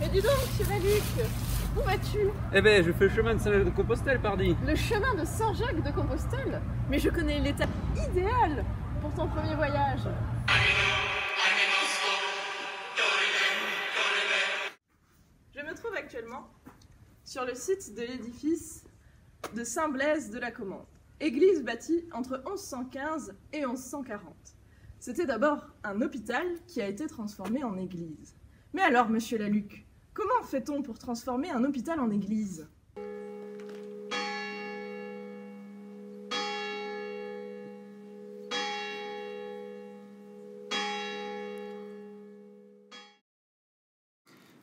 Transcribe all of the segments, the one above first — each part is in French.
Mais dis donc, monsieur Laluc, où vas-tu? Eh ben, je fais le chemin de Saint-Jacques-de-Compostelle, pardi. Le chemin de Saint-Jacques-de-Compostelle? Mais je connais l'étape idéale pour ton premier voyage. Je me trouve actuellement sur le site de l'édifice de Saint-Blaise de la Commande, église bâtie entre 1115 et 1140. C'était d'abord un hôpital qui a été transformé en église. Mais alors, monsieur Laluc, comment fait-on pour transformer un hôpital en église?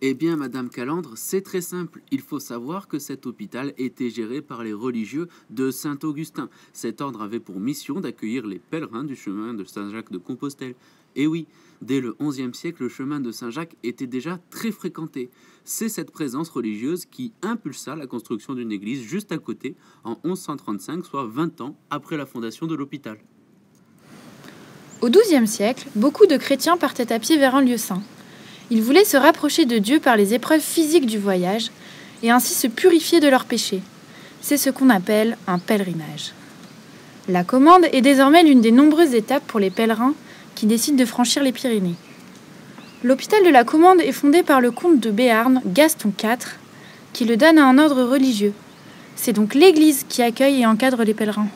Eh bien, Madame Calandre, c'est très simple. Il faut savoir que cet hôpital était géré par les religieux de Saint-Augustin. Cet ordre avait pour mission d'accueillir les pèlerins du chemin de Saint-Jacques-de-Compostelle. Et oui, dès le XIe siècle, le chemin de Saint-Jacques était déjà très fréquenté. C'est cette présence religieuse qui impulsa la construction d'une église juste à côté en 1135, soit 20 ans après la fondation de l'hôpital. Au XIIe siècle, beaucoup de chrétiens partaient à pied vers un lieu saint. Ils voulaient se rapprocher de Dieu par les épreuves physiques du voyage et ainsi se purifier de leurs péchés. C'est ce qu'on appelle un pèlerinage. La Commande est désormais l'une des nombreuses étapes pour les pèlerins qui décident de franchir les Pyrénées. L'hôpital de la Commande est fondé par le comte de Béarn, Gaston IV, qui le donne à un ordre religieux. C'est donc l'Église qui accueille et encadre les pèlerins.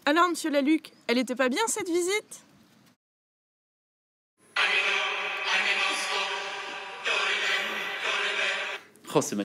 Alors, monsieur Laluc, elle était pas bien cette visite? Oh, c'est